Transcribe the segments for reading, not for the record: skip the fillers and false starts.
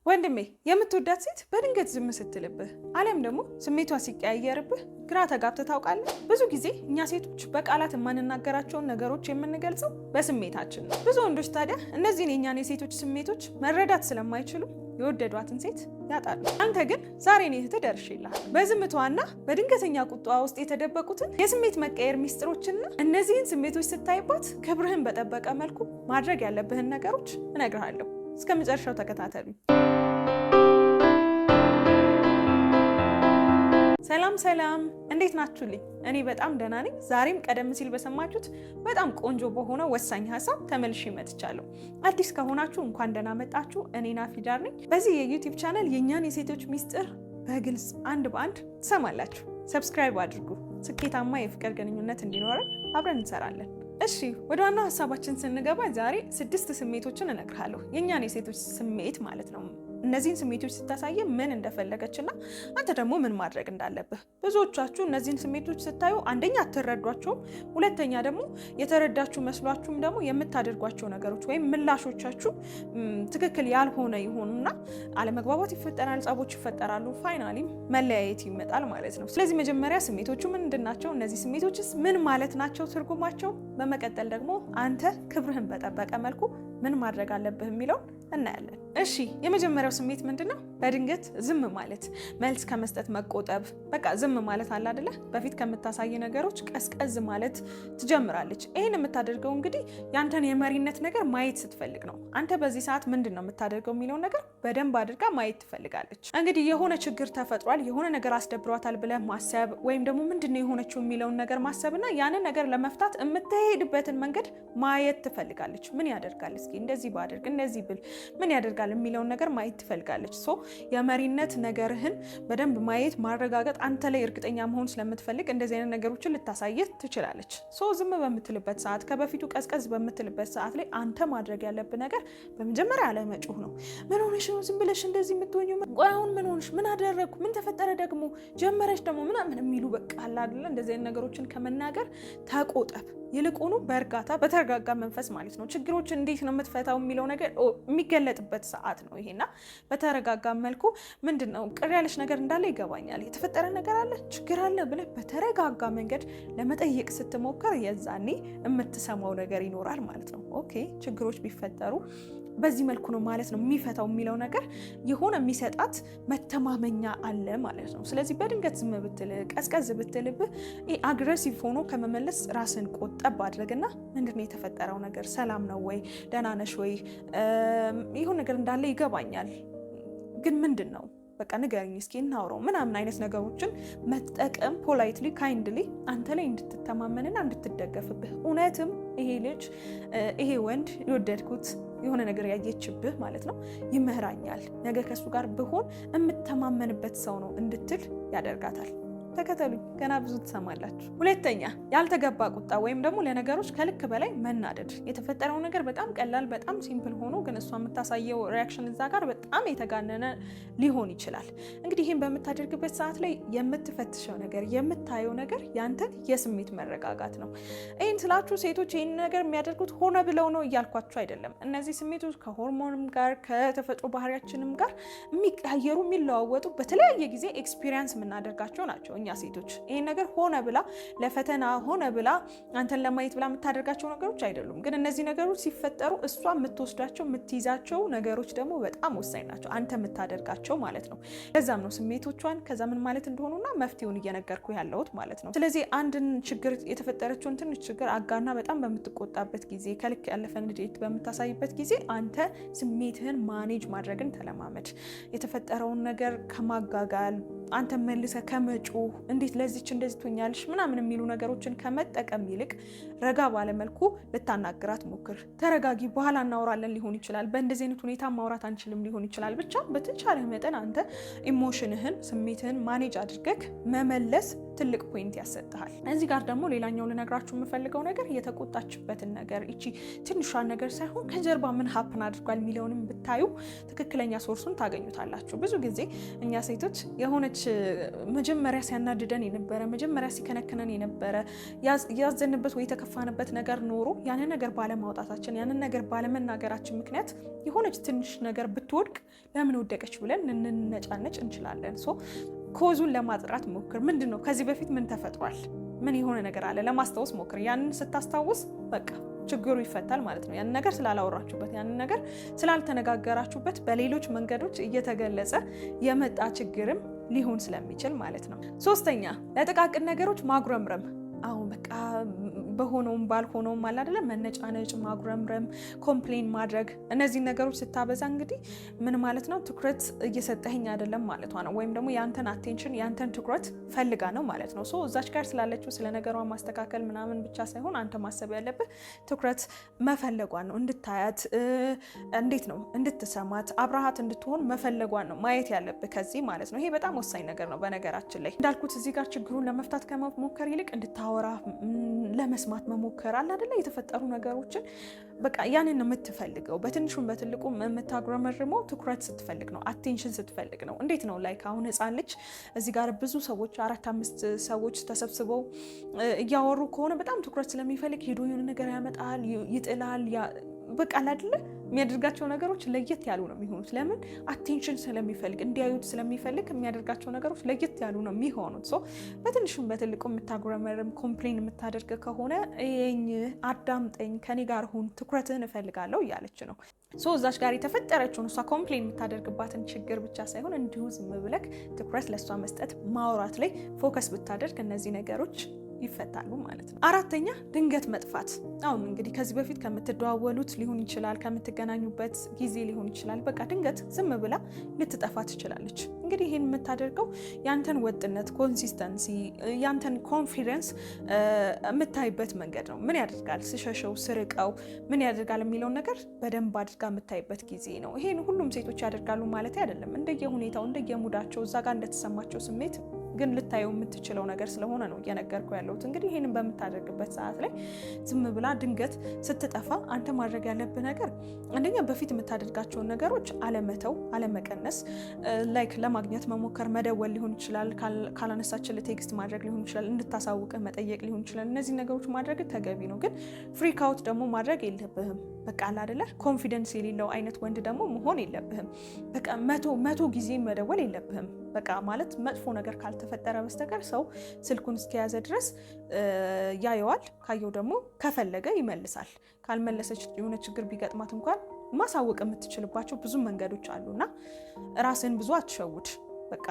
ወንድሜ የምትወዳት ሴት በድንገት ዝም ስትልብህ አለም ደግሞ ስሜቷ ሲቀያየርብህ ግራ ተጋብተህ ታውቃለህ? ብዙ ጊዜ እኛ ሴቶች በቃላት የማንናገራቸውን ነገሮች የምንገልጸው በስሜታችን ነው። ብዙ ወንዶች ታዲያ እነዚህን የእኛን የሴቶች ስሜቶች መረዳት ስለማይችሉ የወደዷትን ሴት ያጣሉ። አንተ ግን ዛሬ እኔ እህትህ ደርሼልሃለሁ። በዝምታዋና በድንገተኛ ቁጣዋ ውስጥ የተደበቁትን የስሜት መቀየር ሚስጥሮችና እነዚህን ስሜቶች ስታይባት ክብርህን በጠበቀ መልኩ ማድረግ ያለብህን ነገሮች እነግርሃለሁ። እስከ መጨረሻው ተከታተሉኝ። ሰላም፣ እንዴት ናችሁልኝ? እኔ በጣም ደህና ነኝ። ዛሬም ቀደም ሲል በሰማችሁት በጣም ቆንጆ በሆነ ወሳኝ ሀሳብ ተመልሼ መጥቻለሁ። አዲስ ከሆናችሁ እንኳን ደህና መጣችሁ። እኔ ናፊዳር ነኝ። በዚህ የዩቲዩብ ቻናል የእኛን የሴቶች ሚስጥር በግልጽ አንድ በአንድ ትሰማላችሁ። ሰብስክራይብ አድርጉ። ስኬታማ የፍቅር ግንኙነት እንዲኖረን አብረን እንሰራለን። እሺ፣ ወደ ዋናው ሀሳባችን ስንገባ ዛሬ 6 ስሜቶችን እነግርሃለሁ። የእኛን የሴቶች ስሜት ማለት ነው። እነዚህን ስሜቶች ስታሳየ ምን እንደፈለገችና አንተ ደግሞ ምን ማድረግ እንዳለብህ። ብዙዎቻችሁ እነዚህን ስሜቶች ስታዩ አንደኛ አትረዷቸውም፣ ሁለተኛ ደግሞ የተረዳችሁ መስሏችሁም ደግሞ የምታደርጓቸው ነገሮች ወይም ምላሾቻችሁ ትክክል ያልሆነ ይሆኑና አለመግባባት ይፈጠራል፣ ጸቦች ይፈጠራሉ፣ ፋይናሊም መለያየት ይመጣል ማለት ነው። ስለዚህ መጀመሪያ ስሜቶቹ ምንድን ናቸው? እነዚህ ስሜቶችስ ምን ማለት ናቸው? ትርጉማቸው። በመቀጠል ደግሞ አንተ ክብርህን በጠበቀ መልኩ ምን ማድረግ አለብህ የሚለውን እናያለን። እሺ፣ የመጀመሪያው ስሜት ምንድነው? በድንገት ዝም ማለት፣ መልስ ከመስጠት መቆጠብ። በቃ ዝም ማለት አለ አይደለ? በፊት ከምታሳይ ነገሮች ቀዝቀዝ ማለት ትጀምራለች። ይሄን የምታደርገው እንግዲህ ያንተን የመሪነት ነገር ማየት ስትፈልግ ነው። አንተ በዚህ ሰዓት ምንድነው የምታደርገው የሚለው ነገር በደንብ አድርጋ ማየት ትፈልጋለች። እንግዲህ የሆነ ችግር ተፈጥሯል፣ የሆነ ነገር አስደብሯታል ብለህ ማሰብ ወይም ደግሞ ምንድነው የሆነችው የሚለውን ነገር ማሰብና ያንን ነገር ለመፍታት የምትሄድበትን መንገድ ማየት ትፈልጋለች። ምን ያደርጋል? እስኪ እንደዚህ ባደርግ፣ እንደዚህ ብል ምን ያደርጋል የሚለውን ነገር ማየት ትፈልጋለች። ሶ የመሪነት ነገርህን በደንብ ማየት ማረጋገጥ፣ አንተ ላይ እርግጠኛ መሆን ስለምትፈልግ እንደዚህ አይነት ነገሮችን ልታሳየት ትችላለች። ሶ ዝም በምትልበት ሰዓት፣ ከበፊቱ ቀዝቀዝ በምትልበት ሰዓት ላይ አንተ ማድረግ ያለብህ ነገር በመጀመሪያ አለመጮህ ነው። ምን ሆነሽ ነው ዝም ብለሽ እንደዚህ የምትሆኚው? ቆይ አሁን ምን ሆነሽ? ምን አደረግኩ? ምን ተፈጠረ ደግሞ? ጀመረሽ ደግሞ ምናምን የሚሉ በቃ አለ አይደለ? እንደዚህ አይነት ነገሮችን ከመናገር ተቆጠብ። ይልቁኑ በእርጋታ በተረጋጋ መንፈስ ማለት ነው። ችግሮች እንዴት ነው የምትፈታው የሚለው ነገር የሚገለጥበት ሰዓት ነው ይሄና በተረጋጋ መልኩ ምንድነው ቅር ያለሽ ነገር እንዳለ ይገባኛል፣ የተፈጠረ ነገር አለ፣ ችግር አለ ብለህ በተረጋጋ መንገድ ለመጠየቅ ስትሞክር የዛኔ የምትሰማው ነገር ይኖራል ማለት ነው። ኦኬ፣ ችግሮች ቢፈጠሩ በዚህ መልኩ ነው ማለት ነው የሚፈታው የሚለው ነገር የሆነ የሚሰጣት መተማመኛ አለ ማለት ነው። ስለዚህ በድንገት ዝም ብትል፣ ቀዝቀዝ ብትልብህ አግሬሲቭ ሆኖ ከመመለስ ራስን ቆጠብ አድርግና ምንድነው የተፈጠረው ነገር? ሰላም ነው ወይ? ደህና ነሽ ወይ? ይሁን ነገር እንዳለ ይገባኛል፣ ግን ምንድን ነው በቃ ንገሪኝ እስኪ እናውራው ምናምን አይነት ነገሮችን መጠቀም ፖላይትሊ ካይንድሊ አንተ ላይ እንድትተማመንና እንድትደገፍብህ። እውነትም ይሄ ልጅ ይሄ ወንድ የወደድኩት የሆነ ነገር ያየችብህ ማለት ነው ይመራኛል፣ ነገ ከሱ ጋር ብሆን የምተማመንበት ሰው ነው እንድትል ያደርጋታል። ተከተሉኝ፣ ገና ብዙ ትሰማላችሁ። ሁለተኛ፣ ያልተገባ ቁጣ ወይም ደግሞ ለነገሮች ከልክ በላይ መናደድ። የተፈጠረው ነገር በጣም ቀላል በጣም ሲምፕል ሆኖ ግን እሷ የምታሳየው ሪያክሽን እዛ ጋር በጣም የተጋነነ ሊሆን ይችላል። እንግዲህ ይህን በምታደርግበት ሰዓት ላይ የምትፈትሸው ነገር የምታየው ነገር ያንተን የስሜት መረጋጋት ነው። ይህን ስላችሁ ሴቶች ይህን ነገር የሚያደርጉት ሆነ ብለው ነው እያልኳችሁ አይደለም። እነዚህ ስሜቶች ከሆርሞንም ጋር ከተፈጥሮ ባህሪያችንም ጋር የሚቀያየሩ የሚለዋወጡ በተለያየ ጊዜ ኤክስፒሪየንስ የምናደርጋቸው ናቸው። እኛ ሴቶች ይሄን ነገር ሆነ ብላ ለፈተና ሆነ ብላ አንተን ለማየት ብላ የምታደርጋቸው ነገሮች አይደሉም። ግን እነዚህ ነገሮች ሲፈጠሩ እሷ የምትወስዳቸው የምትይዛቸው ነገሮች ደግሞ በጣም ወሳኝ ናቸው፣ አንተ የምታደርጋቸው ማለት ነው። ለዛም ነው ስሜቶቿን ከዛ ምን ማለት እንደሆኑና መፍትሄውን እየነገርኩ ያለሁት ማለት ነው። ስለዚህ አንድን ችግር የተፈጠረችውን ትንሽ ችግር አጋና በጣም በምትቆጣበት ጊዜ፣ ከልክ ያለፈ ንዴት በምታሳይበት ጊዜ አንተ ስሜትህን ማኔጅ ማድረግን ተለማመድ። የተፈጠረውን ነገር ከማጋጋል አንተ መልሰ ከመጮ እንዴት ለዚች እንደዚህ ትሆኛለሽ ምናምን የሚሉ ነገሮችን ከመጠቀም ይልቅ ረጋ ባለመልኩ ልታናግራት ሞክር። ተረጋጊ፣ በኋላ እናወራለን ሊሆን ይችላል፣ በእንደዚህ አይነት ሁኔታ ማውራት አንችልም ሊሆን ይችላል። ብቻ በተቻለ መጠን አንተ ኢሞሽንህን ስሜትህን ማኔጅ አድርገህ መመለስ ትልቅ ፖይንት ያሰጥሃል። እዚህ ጋር ደግሞ ሌላኛው ልነግራችሁ የምፈልገው ነገር የተቆጣችበትን ነገር እቺ ትንሿን ነገር ሳይሆን ከጀርባ ምን ሀፕን አድርጓል የሚለውንም ብታዩ ትክክለኛ ሶርሱን ታገኙታላችሁ። ብዙ ጊዜ እኛ ሴቶች የሆነ ያች መጀመሪያ ሲያናድደን የነበረ መጀመሪያ ሲከነከነን የነበረ ያዘንበት ወይ የተከፋንበት ነገር ኖሮ ያንን ነገር ባለማውጣታችን ያንን ነገር ባለመናገራችን ምክንያት የሆነች ትንሽ ነገር ብትወድቅ ለምን ወደቀች ብለን ልንነጫነጭ እንችላለን። ኮዙን ለማጥራት ሞክር። ምንድን ነው ከዚህ በፊት ምን ተፈጥሯል? ምን የሆነ ነገር አለ? ለማስታወስ ሞክር። ያንን ስታስታውስ በቃ ችግሩ ይፈታል ማለት ነው። ያንን ነገር ስላላወራችሁበት፣ ያንን ነገር ስላልተነጋገራችሁበት በሌሎች መንገዶች እየተገለጸ የመጣ ችግርም ሊሆን ስለሚችል ማለት ነው። ሶስተኛ ለጥቃቅን ነገሮች ማጉረምረም። አሁን በቃ በሆነውም ባልሆነውም አለ አይደለ መነጫነጭ፣ ማጉረምረም፣ ኮምፕሌን ማድረግ። እነዚህ ነገሮች ስታበዛ እንግዲህ ምን ማለት ነው? ትኩረት እየሰጠኸኝ አይደለም ማለቷ ነው። ወይም ደግሞ ያንተን አቴንሽን ያንተን ትኩረት ፈልጋ ነው ማለት ነው። እዛች ጋር ስላለችው ስለ ነገሯ ማስተካከል ምናምን ብቻ ሳይሆን አንተ ማሰብ ያለብህ ትኩረት መፈለጓን ነው። እንድታያት እንዴት ነው እንድትሰማት አብረሃት እንድትሆን መፈለጓን ነው ማየት ያለብህ ከዚህ ማለት ነው። ይሄ በጣም ወሳኝ ነገር ነው። በነገራችን ላይ እንዳልኩት እዚህ ጋር ችግሩን ለመፍታት ከመሞከር ይልቅ እንድታወራ ለመስማት መሞከር አለ አይደለ? የተፈጠሩ ነገሮችን በቃ ያንን ነው የምትፈልገው። በትንሹም በትልቁም የምታጉረመርመው ትኩረት ስትፈልግ ነው፣ አቴንሽን ስትፈልግ ነው። እንዴት ነው ላይክ አሁን ህፃን ልጅ እዚህ ጋር ብዙ ሰዎች 4-5 ሰዎች ተሰብስበው እያወሩ ከሆነ በጣም ትኩረት ስለሚፈልግ ሄዶ የሆነ ነገር ያመጣል፣ ይጥላል። በቃ አይደለ የሚያደርጋቸው ነገሮች ለየት ያሉ ነው የሚሆኑት። ለምን? አቴንሽን ስለሚፈልግ እንዲያዩት ስለሚፈልግ የሚያደርጋቸው ነገሮች ለየት ያሉ ነው የሚሆኑት። በትንሹም በትልቁ የምታጉረመርም ኮምፕሌን የምታደርግ ከሆነ ይሄኝ አዳምጠኝ፣ ከኔ ጋር ሁን፣ ትኩረትህን እፈልጋለሁ እያለች ነው። እዛች ጋር የተፈጠረችውን እሷ ኮምፕሌን የምታደርግባትን ችግር ብቻ ሳይሆን እንዲሁ ዝም ብለክ ትኩረት ለእሷ መስጠት፣ ማውራት ላይ ፎከስ ብታደርግ እነዚህ ነገሮች ይፈታሉ ማለት ነው። አራተኛ ድንገት መጥፋት። አሁን እንግዲህ ከዚህ በፊት ከምትደዋወሉት ሊሆን ይችላል፣ ከምትገናኙበት ጊዜ ሊሆን ይችላል። በቃ ድንገት ዝም ብላ ልትጠፋ ትችላለች። እንግዲህ ይህን የምታደርገው ያንተን ወጥነት፣ ኮንሲስተንሲ፣ ያንተን ኮንፊደንስ የምታይበት መንገድ ነው። ምን ያደርጋል ስሸሸው፣ ስርቀው ምን ያደርጋል የሚለውን ነገር በደንብ አድርጋ የምታይበት ጊዜ ነው። ይሄን ሁሉም ሴቶች ያደርጋሉ ማለት አይደለም። እንደየሁኔታው እንደየሙዳቸው እዛ ጋር እንደተሰማቸው ስሜት ግን ልታየው የምትችለው ነገር ስለሆነ ነው እየነገርኩ ያለሁት። እንግዲህ ይህንን በምታደርግበት ሰዓት ላይ ዝም ብላ ድንገት ስትጠፋ አንተ ማድረግ ያለብህ ነገር አንደኛ በፊት የምታደርጋቸውን ነገሮች አለመተው፣ አለመቀነስ፣ ላይክ ለማግኘት መሞከር፣ መደወል ሊሆን ይችላል፣ ካላነሳችልህ ቴክስት ማድረግ ሊሆን ይችላል፣ እንድታሳውቅህ መጠየቅ ሊሆን ይችላል። እነዚህ ነገሮች ማድረግ ተገቢ ነው፣ ግን ፍሪክ አውት ደግሞ ማድረግ የለብህም። በቃ አይደለ ኮንፊደንስ የሌለው አይነት ወንድ ደግሞ መሆን የለብህም። በቃ መቶ ጊዜ መደወል የለብህም። በቃ ማለት መጥፎ ነገር ካልተፈጠረ በስተቀር ሰው ስልኩን እስከያዘ ድረስ ያየዋል። ካየው ደግሞ ከፈለገ ይመልሳል። ካልመለሰች የሆነ ችግር ቢገጥማት እንኳን ማሳወቅ የምትችልባቸው ብዙ መንገዶች አሉና ራስን ብዙ አትሸውድ። በቃ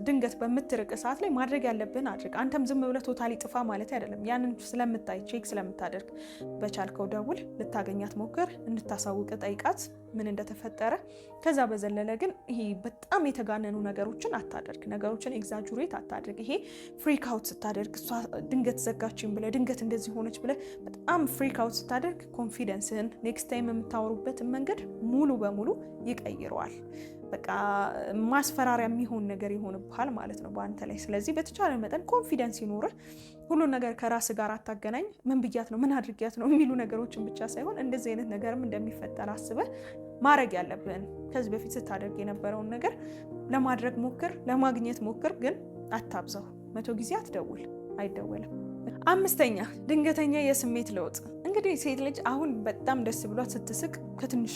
ድንገት በምትርቅ ሰዓት ላይ ማድረግ ያለብን አድርግ። አንተም ዝም ብለህ ቶታሊ ጥፋ ማለት አይደለም። ያንን ስለምታይ ቼክ ስለምታደርግ በቻልከው ደውል፣ ልታገኛት ሞክር፣ እንድታሳውቅ ጠይቃት ምን እንደተፈጠረ። ከዛ በዘለለ ግን ይሄ በጣም የተጋነኑ ነገሮችን አታደርግ። ነገሮችን ኤግዛጁሬት አታድርግ። ይሄ ፍሪክ አውት ስታደርግ እሷ ድንገት ዘጋችን ብለህ ድንገት እንደዚህ ሆነች ብለህ በጣም ፍሪክ አውት ስታደርግ ኮንፊደንስህን ኔክስት ታይም የምታወሩበትን መንገድ ሙሉ በሙሉ ይቀይረዋል። በቃ ማስፈራሪያ የሚሆን ነገር ይሆንብሃል ማለት ነው በአንተ ላይ። ስለዚህ በተቻለ መጠን ኮንፊደንስ ይኖርህ። ሁሉን ነገር ከራስ ጋር አታገናኝ። ምን ብያት ነው ምን አድርጊያት ነው የሚሉ ነገሮችን ብቻ ሳይሆን እንደዚህ አይነት ነገርም እንደሚፈጠር አስበህ ማድረግ ያለብህን ከዚህ በፊት ስታደርግ የነበረውን ነገር ለማድረግ ሞክር፣ ለማግኘት ሞክር፣ ግን አታብዛው። 100 ጊዜ አትደውል፣ አይደወልም። አምስተኛ ድንገተኛ የስሜት ለውጥ። እንግዲህ ሴት ልጅ አሁን በጣም ደስ ብሏት ስትስቅ ከትንሽ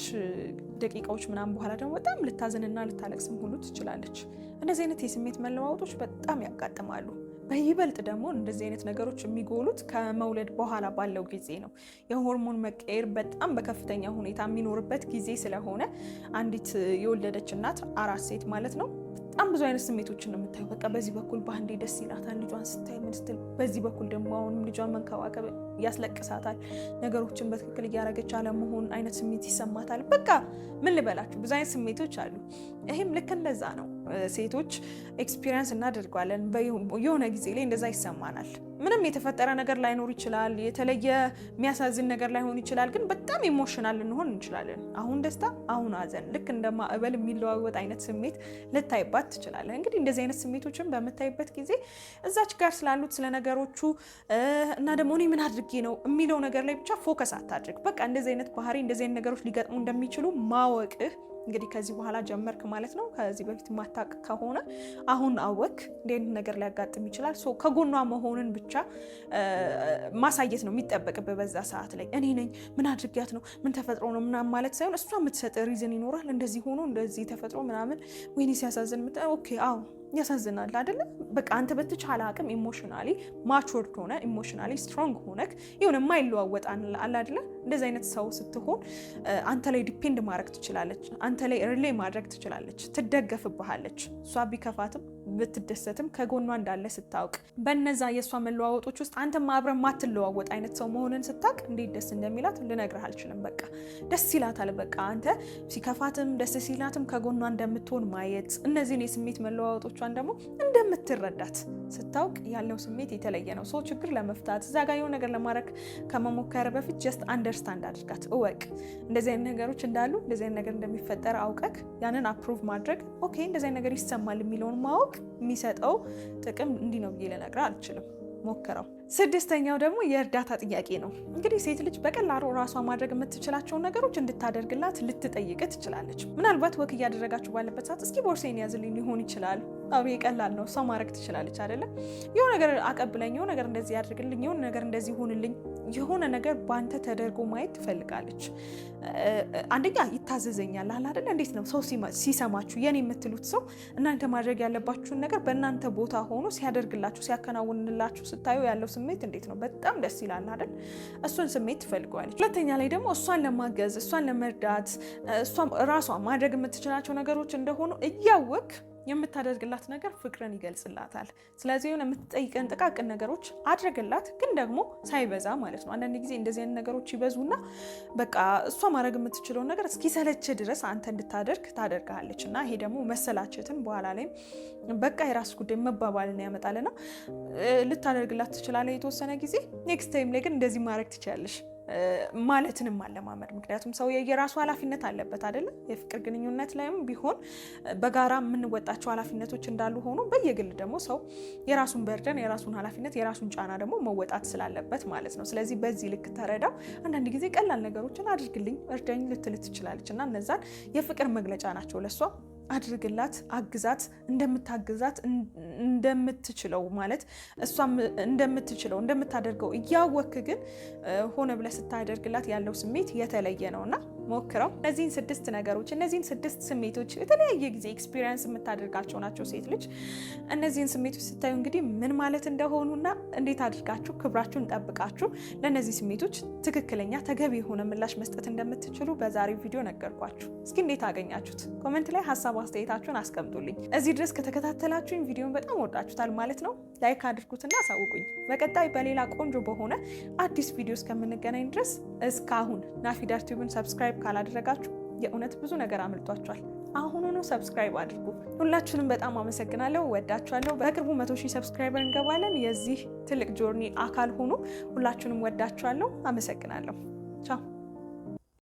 ደቂቃዎች ምናምን በኋላ ደግሞ በጣም ልታዝንና ልታለቅስም ሁሉ ትችላለች። እንደዚህ አይነት የስሜት መለዋወጦች በጣም ያጋጥማሉ። በይበልጥ ደግሞ እንደዚህ አይነት ነገሮች የሚጎሉት ከመውለድ በኋላ ባለው ጊዜ ነው። የሆርሞን መቀየር በጣም በከፍተኛ ሁኔታ የሚኖርበት ጊዜ ስለሆነ አንዲት የወለደች እናት አራስ ሴት ማለት ነው በጣም ብዙ አይነት ስሜቶችን ነው የምታየው። በቃ በዚህ በኩል ባህንዴ ደስ ይላታል ልጇን ስታይ ምን ስትል፣ በዚህ በኩል ደግሞ አሁንም ልጇን መንከባከብ ያስለቅሳታል። ነገሮችን በትክክል እያደረገች አለመሆን አይነት ስሜት ይሰማታል። በቃ ምን ልበላችሁ ብዙ አይነት ስሜቶች አሉ። ይሄም ልክ እንደዛ ነው። ሴቶች ኤክስፒሪየንስ እናደርጓለን። የሆነ ጊዜ ላይ እንደዛ ይሰማናል። ምንም የተፈጠረ ነገር ላይኖር ይችላል። የተለየ የሚያሳዝን ነገር ላይሆን ይችላል። ግን በጣም ኢሞሽናል ልንሆን እንችላለን። አሁን ደስታ፣ አሁን ሀዘን፣ ልክ እንደ ማዕበል የሚለዋወጥ አይነት ስሜት ልታይባት ትችላለህ። እንግዲህ እንደዚህ አይነት ስሜቶችን በምታይበት ጊዜ እዛች ጋር ስላሉት ስለ ነገሮቹ እና ደግሞ እኔ ምን አድርጌ ነው የሚለው ነገር ላይ ብቻ ፎከስ አታድርግ። በቃ እንደዚህ አይነት ባህሪ እንደዚህ አይነት ነገሮች ሊገጥሙ እንደሚችሉ ማወቅህ እንግዲህ ከዚህ በኋላ ጀመርክ ማለት ነው። ከዚህ በፊት ማታቅ ከሆነ አሁን አወክ እንዴት ነገር ሊያጋጥም ይችላል። ሶ ከጎኗ መሆንን ብቻ ማሳየት ነው የሚጠበቅብህ በዛ ሰዓት ላይ። እኔ ነኝ ምን አድርጊያት ነው ምን ተፈጥሮ ነው ምናምን ማለት ሳይሆን እሷ የምትሰጥ ሪዝን ይኖራል። እንደዚህ ሆኖ እንደዚህ ተፈጥሮ ምናምን ወይኔ ሲያሳዝን ኦኬ አዎ ያሳዝናል አይደለ? በቃ አንተ በተቻለ አቅም ኢሞሽናሊ ማቹርድ ሆነ ኢሞሽናሊ ስትሮንግ ሆነክ የሆነ የማይለዋወጥ አለ አይደለ? እንደዚህ አይነት ሰው ስትሆን አንተ ላይ ዲፔንድ ማድረግ ትችላለች። አንተ ላይ ሪሌይ ማድረግ ትችላለች። ትደገፍብሃለች። እሷ ቢከፋትም ብትደሰትም ከጎኗ እንዳለ ስታውቅ በነዛ የእሷ መለዋወጦች ውስጥ አንተም አብረን ማትለዋወጥ አይነት ሰው መሆንን ስታውቅ እንዴት ደስ እንደሚላት ልነግርህ አልችልም። በቃ ደስ ይላታል። በቃ አንተ ሲከፋትም ደስ ሲላትም ከጎኗ እንደምትሆን ማየት እነዚህን የስሜት መለዋወጦቿን ደግሞ እንደምትረዳት ስታውቅ ያለው ስሜት የተለየ ነው። ሰው ችግር ለመፍታት እዛ ጋር የሆነ ነገር ለማድረግ ከመሞከር በፊት ጀስት አንደርስታንድ አድርጋት፣ እወቅ እንደዚህ አይነት ነገሮች እንዳሉ እንደዚህ አይነት ነገር እንደሚፈጠር አውቀክ ያንን አፕሩቭ ማድረግ ኦኬ እንደዚህ አይነት ነገር ይሰማል የሚለውን ማወቅ የሚሰጠው ጥቅም እንዲህ ነው ብዬ ልነግርህ አልችልም። ሞክረው። ስድስተኛው ደግሞ የእርዳታ ጥያቄ ነው። እንግዲህ ሴት ልጅ በቀላሉ ራሷ ማድረግ የምትችላቸውን ነገሮች እንድታደርግላት ልትጠይቅ ትችላለች። ምናልባት ወክ እያደረጋችሁ ባለበት ሰዓት እስኪ ቦርሴን ያዝልኝ ሊሆን ይችላል። አዎ ቀላል ነው፣ ሰው ማድረግ ትችላለች አይደለም? የሆነ ነገር አቀብለኝ፣ የሆነ ነገር እንደዚህ ያድርግልኝ፣ የሆነ ነገር እንደዚህ ይሁንልኝ፣ የሆነ ነገር ባንተ ተደርጎ ማየት ትፈልጋለች። አንደኛ ይታዘዘኛል አለ አይደለ? እንዴት ነው ሰው ሲሰማችሁ የኔ የምትሉት ሰው እናንተ ማድረግ ያለባችሁን ነገር በእናንተ ቦታ ሆኖ ሲያደርግላችሁ ሲያከናውንላችሁ ስታዩ ያለው ስሜት እንዴት ነው? በጣም ደስ ይላል አይደል? እሱን ስሜት ትፈልገዋለች። ሁለተኛ ላይ ደግሞ እሷን ለማገዝ እሷን ለመርዳት እሷ ራሷ ማድረግ የምትችላቸው ነገሮች እንደሆኑ እያወቅ የምታደርግላት ነገር ፍቅርን ይገልጽላታል። ስለዚህ የሆነ የምትጠይቀን ጥቃቅን ነገሮች አድርግላት፣ ግን ደግሞ ሳይበዛ ማለት ነው። አንዳንድ ጊዜ እንደዚህ አይነት ነገሮች ይበዙና በቃ እሷ ማድረግ የምትችለውን ነገር እስኪሰለች ድረስ አንተ እንድታደርግ ታደርግሃለች እና ይሄ ደግሞ መሰላቸትን በኋላ ላይ በቃ የራስ ጉዳይ መባባልን ያመጣልና ልታደርግላት ትችላለህ የተወሰነ ጊዜ። ኔክስት ታይም ላይ ግን እንደዚህ ማድረግ ትችላለሽ ማለትንም አለማመድ። ምክንያቱም ሰው የራሱ ኃላፊነት አለበት አይደለ? የፍቅር ግንኙነት ላይም ቢሆን በጋራ የምንወጣቸው ኃላፊነቶች እንዳሉ ሆኖ በየግል ደግሞ ሰው የራሱን በርደን የራሱን ኃላፊነት የራሱን ጫና ደግሞ መወጣት ስላለበት ማለት ነው። ስለዚህ በዚህ ልክ ተረዳው። አንዳንድ ጊዜ ቀላል ነገሮችን አድርግልኝ እርዳኝ ልትል ትችላለች እና እነዛን የፍቅር መግለጫ ናቸው ለሷ። አድርግላት፣ አግዛት፣ እንደምታግዛት እንደምትችለው ማለት እሷም እንደምትችለው እንደምታደርገው እያወክ ግን ሆነ ብለህ ስታደርግላት ያለው ስሜት የተለየ ነውና ሞክረው። እነዚህን 6 ነገሮች እነዚህን 6 ስሜቶች የተለያየ ጊዜ ኤክስፒሪየንስ የምታደርጋቸው ናቸው ሴት ልጅ። እነዚህን ስሜቶች ስታዩ እንግዲህ ምን ማለት እንደሆኑና እንዴት አድርጋችሁ ክብራችሁን ጠብቃችሁ ለእነዚህ ስሜቶች ትክክለኛ ተገቢ የሆነ ምላሽ መስጠት እንደምትችሉ በዛሬው ቪዲዮ ነገርኳችሁ። እስኪ እንዴት አገኛችሁት? ኮሜንት ላይ ሀሳብ አስተያየታችሁን አስቀምጡልኝ። እዚህ ድረስ ከተከታተላችሁኝ ቪዲዮን በጣም ወዳችሁታል ማለት ነው። ላይክ አድርጉትና አሳውቁኝ። በቀጣይ በሌላ ቆንጆ በሆነ አዲስ ቪዲዮ እስከምንገናኝ ድረስ እስካሁን ናፊዳር ቲዩብን ሰብስክራይብ ካላደረጋችሁ የእውነት ብዙ ነገር አምልጧችኋል። አሁኑኑ ሰብስክራይብ አድርጉ። ሁላችሁንም በጣም አመሰግናለሁ፣ ወዳችኋለሁ። በቅርቡ 100,000 ሰብስክራይበር እንገባለን። የዚህ ትልቅ ጆርኒ አካል ሁኑ። ሁላችሁንም ወዳችኋለሁ፣ አመሰግናለሁ። ቻው